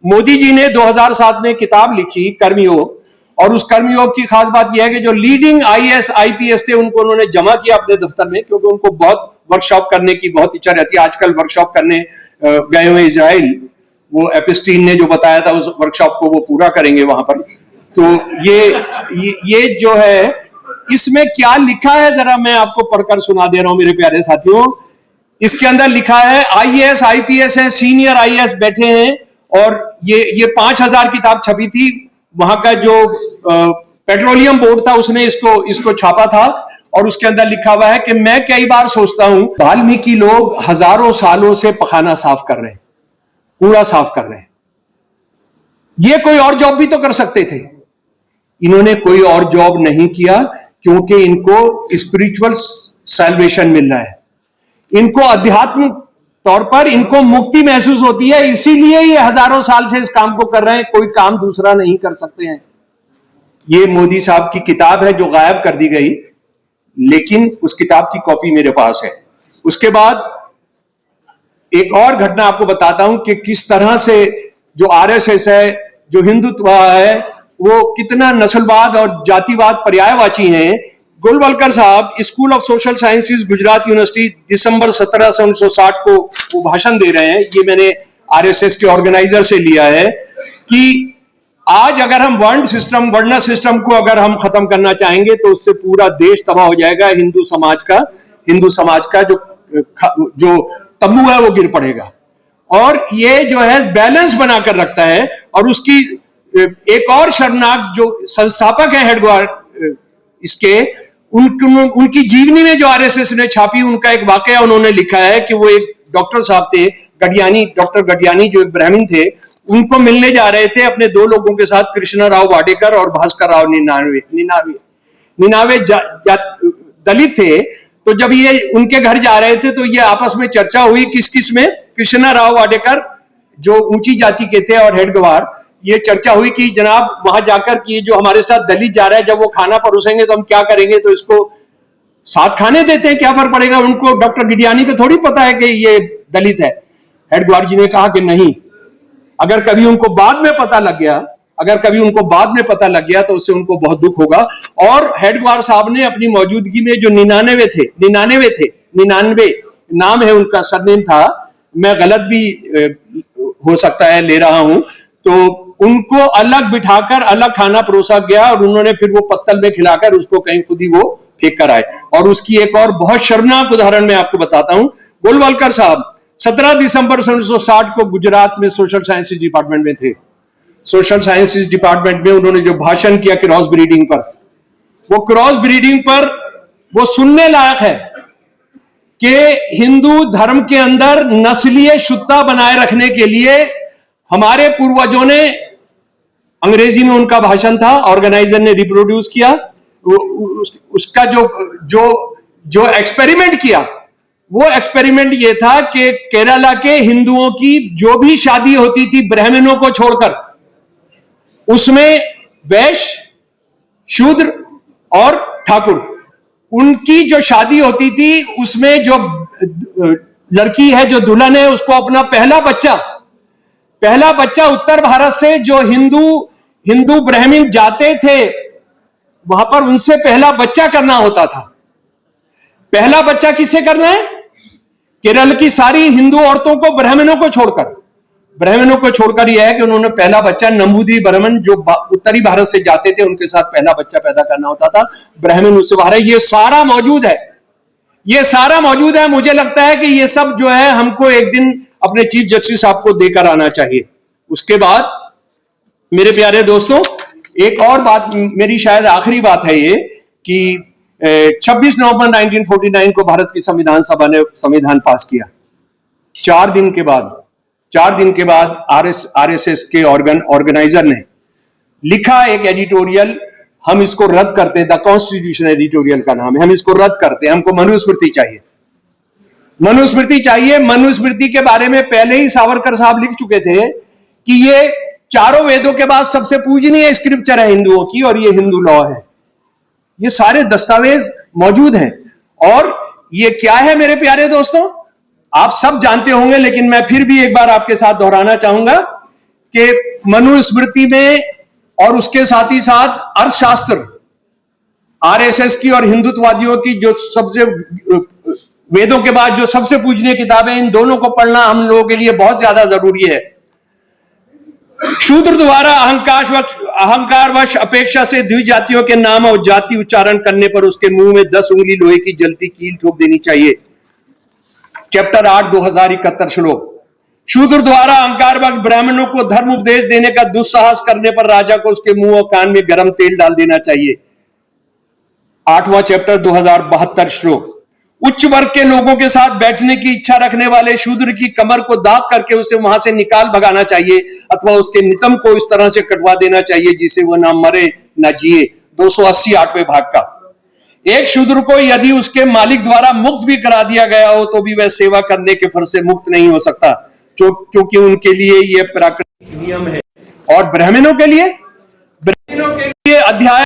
मोदी जी ने 2007 में किताब लिखी कर्मयोग, और उस कर्मयोग की खास बात यह है कि जो लीडिंग आईएएस आईपीएस थे उनको उन्होंने जमा किया अपने दफ्तर में, क्योंकि उनको बहुत वर्कशॉप करने की बहुत इच्छा रहती है। आजकल वर्कशॉप करने गए हुए इजराइल, वो एपिस्टीन ने जो बताया था उस वर्कशॉप को वो पूरा करेंगे वहां पर। तो ये जो है, इसमें क्या लिखा है जरा मैं आपको पढ़कर सुना दे रहा हूं मेरे प्यारे साथियों। इसके अंदर लिखा है, आईएएस आईपीएस है, सीनियर आईएएस बैठे हैं, और ये 5000 किताब छपी थी। वहां का जो पेट्रोलियम बोर्ड था उसने इसको छापा था, और उसके अंदर लिखा हुआ है कि मैं कई बार सोचता हूं, वाल्मीकि लोग हजारों सालों से पखाना साफ कर रहे हैं, कूड़ा साफ कर रहे हैं, ये कोई और जॉब भी तो कर सकते थे। इन्होंने कोई और जॉब नहीं किया, क्योंकि इनको स्पिरिचुअल सैल्वेशन मिल रहा है, इनको आध्यात्मिक तौर पर इनको मुक्ति महसूस होती है, इसीलिए ये हजारों साल से इस काम को कर रहे हैं, कोई काम दूसरा नहीं कर सकते हैं। ये मोदी साहब की किताब है जो गायब कर दी गई, लेकिन उस किताब की कॉपी मेरे पास है। उसके बाद एक और घटना आपको बताता हूं कि किस तरह से जो आरएसएस है, जो हिंदुत्व है, वो कितना नस्लवाद और जातिवाद पर्यायवाची हैं। गोलवलकर साहब school of social sciences Gujarat university दिसंबर 17 से 1960 को वो भाषण दे रहे हैं। ये मैंने आरएसएस के ऑर्गेनाइजर से लिया है कि आज अगर हम वर्ण सिस्टम को अगर हम खत्म करना चाहेंगे तो उससे पूरा देश तबाह हो जाएगा। हिंदू समाज का जो तंबू है वो गिर पड़ेगा। और ये जो है बैलेंस बनाकर रखता है। और उसकी एक और शर्मनाक जो संस्थापक है हेडगेवार इसके, उनकी जीवनी में जो आरएसएस ने छापी, उनका एक वाकया उन्होंने लिखा है कि वो एक डॉक्टर साहब थे, डॉक्टर गडियानी, जो एक ब्राह्मण थे, उनको मिलने जा रहे थे अपने दो लोगों के साथ, कृष्णा राव वाडेकर और भास्कर राव निनावे दलित थे। तो जब ये उनके घर जा रहे थे तो ये आपस में चर्चा हुई, किस में, कृष्णा राव वाडेकर जो ऊंची जाति के थे और हेडगेवार, ये चर्चा हुई कि जनाब वहां जाकर कि जो हमारे साथ दलित जा रहा है, जब वो खाना परोसेंगे तो हम क्या करेंगे, तो इसको साथ खाने देते हैं, क्या फर्क पड़ेगा। उनको डॉक्टर गिडियानी को थोड़ी पता है कि ये दलित है। हेडगेवार जी ने कहा कि नहीं, अगर कभी उनको बाद में पता लग गया तो उससे उनको बहुत दुख होगा। और हेडगेवार साहब ने अपनी मौजूदगी में जो 99 नाम है उनका, सरनेम था, मैं गलत भी हो सकता है ले रहा हूं, तो उनको अलग बिठाकर अलग खाना परोसा गया और उन्होंने फिर वो पत्तल में खिलाकर उसको कहीं खुद ही वो फेंक कर आए। और उसकी एक और बहुत शर्मनाक उदाहरण मैं आपको बताता हूं। गोलवलकर साहब 17 दिसंबर 1960 को गुजरात में सोशल साइंसेज डिपार्टमेंट में थे। सोशल साइंसेज डिपार्टमेंट में उन्होंने जो भाषण किया क्रॉस ब्रीडिंग पर, वो क्रॉस ब्रीडिंग पर वो सुनने लायक है कि हिंदू धर्म के अंदर नस्लीय शुद्धता बनाए रखने के लिए हमारे पूर्वजों ने, अंग्रेजी में उनका भाषण था, ऑर्गेनाइजर ने रिप्रोड्यूस किया, उसका जो एक्सपेरिमेंट किया, वो एक्सपेरिमेंट ये था कि केरला के हिंदुओं की जो भी शादी होती थी ब्राह्मणों को छोड़कर, उसमें वैश्य, शूद्र और ठाकुर, उनकी जो शादी होती थी उसमें जो लड़की है, जो दुल्हन है, उसको अपना पहला बच्चा उत्तर भारत से जो हिंदू ब्राह्मण जाते थे वहां पर उनसे पहला बच्चा करना होता था। पहला बच्चा किससे करना है? केरल की सारी हिंदू औरतों को, ब्राह्मणों को छोड़कर यह है कि उन्होंने पहला बच्चा नंबूदिरी ब्राह्मण जो उत्तरी भारत से जाते थे उनके साथ पहला बच्चा पैदा करना होता था। ब्राह्मण उससे बाहर है। ये सारा मौजूद है। मुझे लगता है कि ये सब जो है हमको एक दिन अपने चीफ जस्टिस साहब को देकर आना चाहिए। उसके बाद मेरे प्यारे दोस्तों, एक और बात, मेरी शायद आखिरी बात है ये, कि 26 नवंबर 1949 को भारत की संविधान सभा ने संविधान पास किया। 4 दिन के बाद आरएसएस के ऑर्गेनाइजर ने लिखा एक एडिटोरियल, हम इसको रद्द करते हैं, द कॉन्स्टिट्यूशन एडिटोरियल का नाम है, हम इसको रद्द करते हैं, हमको मनुस्मृति चाहिए। मनुस्मृति के बारे में पहले ही सावरकर साहब लिख चुके थे कि ये चारों वेदों के बाद सबसे पूजनीय स्क्रिप्चर है हिंदुओं की, और ये हिंदू लॉ है। ये सारे दस्तावेज मौजूद हैं। और ये क्या है मेरे प्यारे दोस्तों, आप सब जानते होंगे, लेकिन मैं फिर भी एक बार आपके साथ दोहराना चाहूंगा कि मनुस्मृति में और उसके साथ ही साथ अर्थशास्त्र, आरएसएस की और हिंदुत्ववादियों की जो सबसे वेदों के बाद जो सबसे पूजनीय किताबें, इन दोनों को पढ़ना हम लोगों के लिए बहुत ज्यादा जरूरी है। शूद्र द्वारा अहंकारवश अपेक्षा से द्विजातियों के नाम और जाति उच्चारण करने पर उसके मुंह में 10 उंगली लोहे की जलती कील ठोक देनी चाहिए। चैप्टर 8 2071 श्लोक। शूद्र द्वारा अहंकारवश ब्राह्मणों को धर्म उपदेश देने का दुस्साहस करने पर राजा को उसके मुंह और कान में गर्म तेल डाल देना चाहिए। 8वां चैप्टर 2072 श्लोक। उच्च वर्ग के लोगों के साथ बैठने की इच्छा रखने वाले शूद्र की कमर को दाब करके उसे वहां से निकाल भगाना चाहिए अथवा उसके नितंब को इस तरह से कटवा देना चाहिए जिसे वह ना मरे ना जिए। 280 8वें भाग का। एक शूद्र को यदि उसके मालिक द्वारा मुक्त भी करा दिया गया हो तो भी वह सेवा करने के फर्ज से मुक्त नहीं हो सकता, क्योंकि उनके लिए यह प्राकृतिक नियम है। और ब्राह्मणों के लिए अध्याय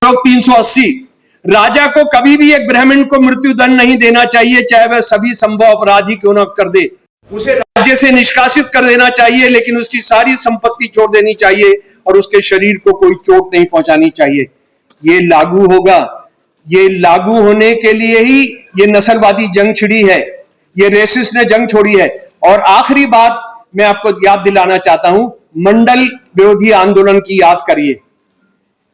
380। राजा को कभी भी एक ब्राह्मण को मृत्युदंड नहीं देना चाहिए, चाहे वह सभी संभव अपराध ही क्यों न कर दे। उसे राज्य से निष्कासित कर देना चाहिए, लेकिन उसकी सारी संपत्ति छोड़ देनी चाहिए और उसके शरीर को कोई चोट नहीं पहुंचानी चाहिए। ये लागू होगा। ये लागू होने के लिए ही ये नस्लवादी जंग छिड़ी है, ये रेसिस्ट ने जंग छोड़ी है। और आखिरी बात मैं आपको याद दिलाना चाहता हूं, मंडल विरोधी आंदोलन की याद करिए।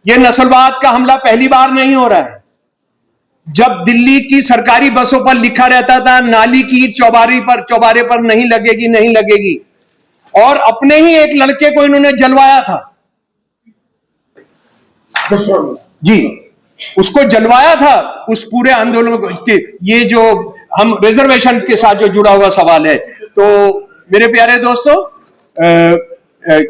यह नस्लवाद का हमला पहली बार नहीं हो रहा है। जब दिल्ली की सरकारी बसों पर लिखा रहता था नाली की ईंट चौबारे पर नहीं लगेगी, नहीं लगेगी, और अपने ही एक लड़के को इन्होंने जलवाया था जी, उसको जलवाया था उस पूरे आंदोलन को। ये जो हम रिजर्वेशन के साथ जो जुड़ा हुआ सवाल है, तो मेरे प्यारे दोस्तों,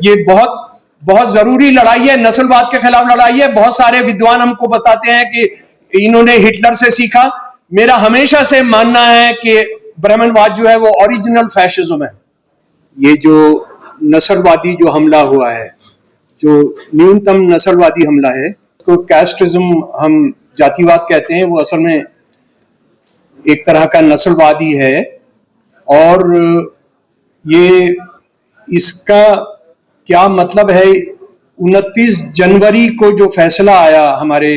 ये बहुत जरूरी लड़ाई है, नस्लवाद के खिलाफ लड़ाई है। बहुत सारे विद्वान हमको बताते हैं कि इन्होंने हिटलर से सीखा। मेरा हमेशा से मानना है कि ब्राह्मणवाद जो है वो ओरिजिनल फैशिज्म है। ये जो नस्लवादी जो हमला हुआ है, जो न्यूनतम नस्लवादी हमला है, तो कैस्टिज्म हम जातिवाद कहते हैं, वो असल में एक तरह का नस्लवादी है। और ये इसका क्या मतलब है, 29 जनवरी को जो फैसला आया हमारे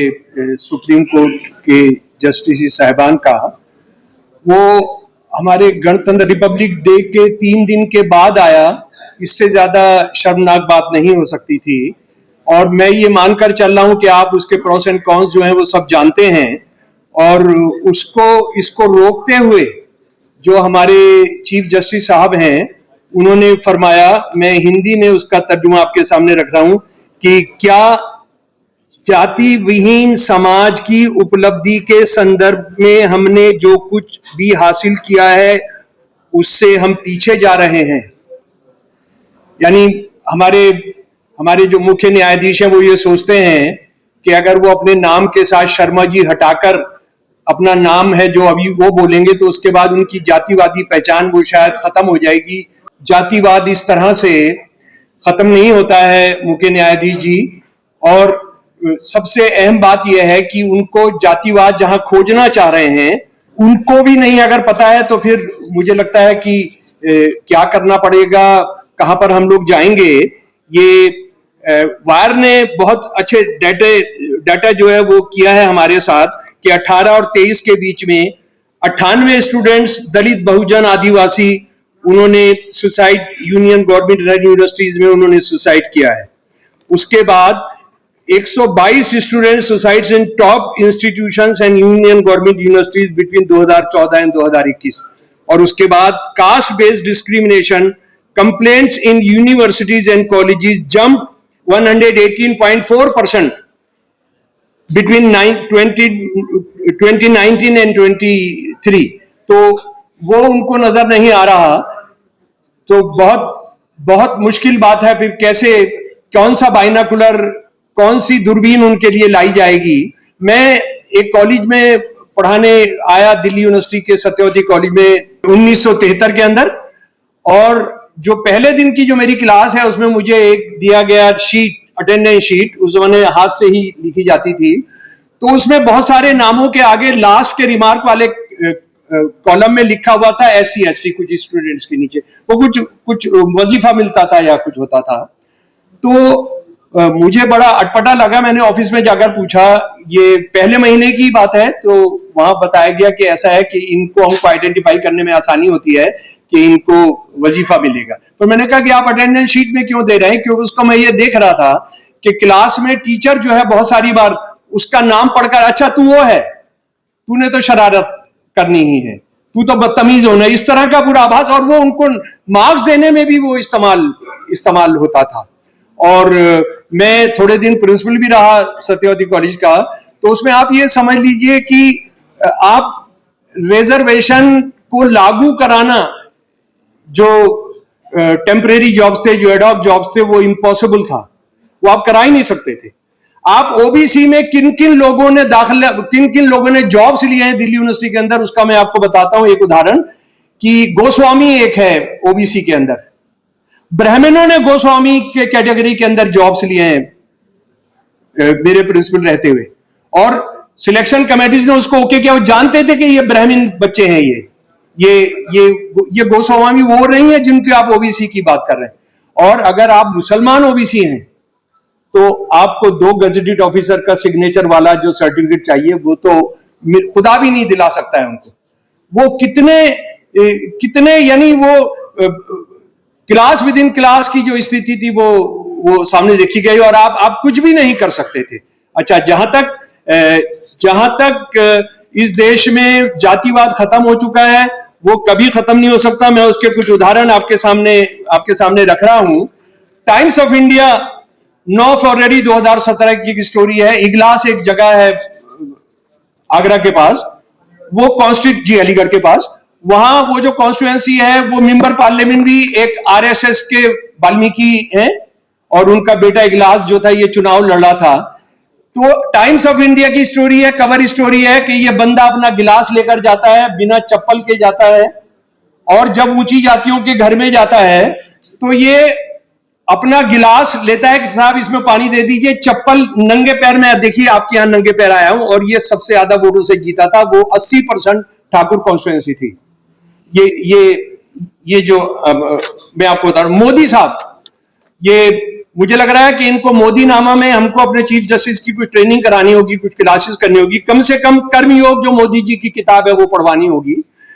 सुप्रीम कोर्ट के जस्टिस साहिबान का, वो हमारे गणतंत्र रिपब्लिक डे के 3 दिन के बाद आया। इससे ज्यादा शर्मनाक बात नहीं हो सकती थी। और मैं ये मानकर चल रहा हूं कि आप उसके प्रोस एंड कॉन्स जो हैं वो सब जानते हैं। और इसको रोकते हुए जो हमारे चीफ जस्टिस साहब हैं, उन्होंने फरमाया, मैं हिंदी में उसका तर्जुमा आपके सामने रख रहा हूं, कि क्या जाति विहीन समाज की उपलब्धि के संदर्भ में हमने जो कुछ भी हासिल किया है उससे हम पीछे जा रहे हैं। यानी हमारे जो मुख्य न्यायाधीश हैं वो ये सोचते हैं कि अगर वो अपने नाम के साथ शर्मा जी हटाकर अपना नाम है जो अभी वो बोलेंगे तो उसके बाद उनकी जातिवादी पहचान वो शायद खत्म हो जाएगी। जातिवाद इस तरह से खत्म नहीं होता है मुख्य न्यायाधीश जी। और सबसे अहम बात यह है कि उनको जातिवाद जहां खोजना चाह रहे हैं उनको भी नहीं अगर पता है तो फिर मुझे लगता है कि क्या करना पड़ेगा, कहां पर हम लोग जाएंगे। ये वायर ने बहुत अच्छे डाटा जो है वो किया है हमारे साथ कि 18 और 23 के बीच में 98 स्टूडेंट्स दलित, बहुजन, आदिवासी, उन्होंने सुसाइड, यूनियन गवर्नमेंट यूनिवर्सिटीज में उन्होंने सुसाइड किया है। उसके बाद 122 students suicides in top institutions and union government universities between 2014 and 2021। और उसके बाद caste based discrimination complaints in universities and colleges jump 118.4% between 2019 and 23। तो वो उनको नजर नहीं आ रहा। तो बहुत मुश्किल बात है। फिर कैसे, कौन सा बाइनाकुलर, कौन सी दूरबीन उनके लिए लाई जाएगी। मैं एक कॉलेज में पढ़ाने आया, दिल्ली यूनिवर्सिटी के सत्यवती कॉलेज में 1973 के अंदर, और जो पहले दिन की जो मेरी क्लास है उसमें मुझे एक दिया गया शीट, अटेंडेंस शीट, उस जमाने हाथ से ही लिखी जाती थी। तो उसमें बहुत सारे नामों के आगे लास्ट के रिमार्क वाले कॉलम में लिखा हुआ था SC ST कुछ स्टूडेंट्स के नीचे, वो कुछ वजीफा मिलता था या कुछ होता था। तो मुझे बड़ा अटपटा लगा। मैंने ऑफिस में जाकर पूछा, ये पहले महीने की बात है, तो वहां बताया गया कि ऐसा है कि इनको हमको आइडेंटिफाई करने में आसानी होती है कि इनको वजीफा मिलेगा। तो मैंने कहा कि आप अटेंडेंस शीट में क्यों दे रहे हैं, क्योंकि उसका मैं ये देख रहा था कि क्लास में टीचर जो है बहुत सारी बार उसका नाम पढ़कर, अच्छा तू वो है, तूने तो शरारत करनी ही है, तू तो बदतमीज होना, इस तरह का पूरा आभास, और वो उनको मार्क्स देने में भी वो इस्तेमाल होता था। और मैं थोड़े दिन प्रिंसिपल भी रहा सत्यवती कॉलेज का, तो उसमें आप ये समझ लीजिए कि आप रिजर्वेशन को लागू कराना, जो टेम्परेरी जॉब्स थे, जो एडॉक जॉब्स थे, वो इम्पॉसिबल था, वो आप करा ही नहीं सकते थे। आप ओबीसी में किन किन लोगों ने जॉब्स लिए हैं दिल्ली यूनिवर्सिटी के अंदर, उसका मैं आपको बताता हूं एक उदाहरण, कि गोस्वामी एक है ओबीसी के अंदर, ब्राह्मणों ने गोस्वामी के कैटेगरी के अंदर जॉब्स लिए हैं मेरे प्रिंसिपल रहते हुए, और सिलेक्शन कमेटीज ने उसको ओके किया। वो जानते थे कि ये ब्राह्मण बच्चे हैं, ये गोस्वामी वो नहीं है जिनकी आप ओबीसी की बात कर रहे हैं। और अगर आप मुसलमान ओबीसी हैं तो आपको 2 गजेटेड ऑफिसर का सिग्नेचर वाला जो सर्टिफिकेट चाहिए, वो तो खुदा भी नहीं दिला सकता है उनको। वो कितने यानी वो क्लास विद इन क्लास की जो स्थिति थी वो सामने देखी गई, और आप कुछ भी नहीं कर सकते थे। अच्छा, जहां तक इस देश में जातिवाद खत्म हो चुका है, वो कभी खत्म नहीं हो सकता। मैं उसके कुछ उदाहरण आपके सामने रख रहा हूं। टाइम्स ऑफ इंडिया 9 फरवरी 2017 की एक स्टोरी है। इगलास एक जगह है आगरा के पास, वो अलीगढ़ के पास, वहां वो जो कॉन्स्टिट्यूएंसी है, वो मेंबर पार्लियामेंट भी एक आरएसएस के वाल्मीकि हैं, और उनका बेटा इगलास जो था ये चुनाव लड़ा था। तो टाइम्स ऑफ इंडिया की स्टोरी है, कवर स्टोरी है कि ये बंदा अपना गिलास लेकर जाता है, बिना चप्पल के जाता है, और जब ऊंची जातियों के घर में जाता है तो ये अपना गिलास लेता है कि साहब इसमें पानी दे दीजिए, चप्पल नंगे पैर में, देखिए आपके यहां नंगे पैर आया हूं, और ये सबसे ज्यादा वोटों से जीता था। वो 80% ठाकुर कॉन्स्टिट्यूएंसी थी। ये जो मैं आपको बता रहा हूं, मोदी साहब, ये मुझे लग रहा है कि इनको मोदी नामा में हमको अपने चीफ जस्टिस की कुछ ट्रेनिंग करानी होगी, कुछ क्लासेस करनी होगी, कम से कम कर्मयोग जो मोदी जी की किताब है वो पढ़वानी होगी।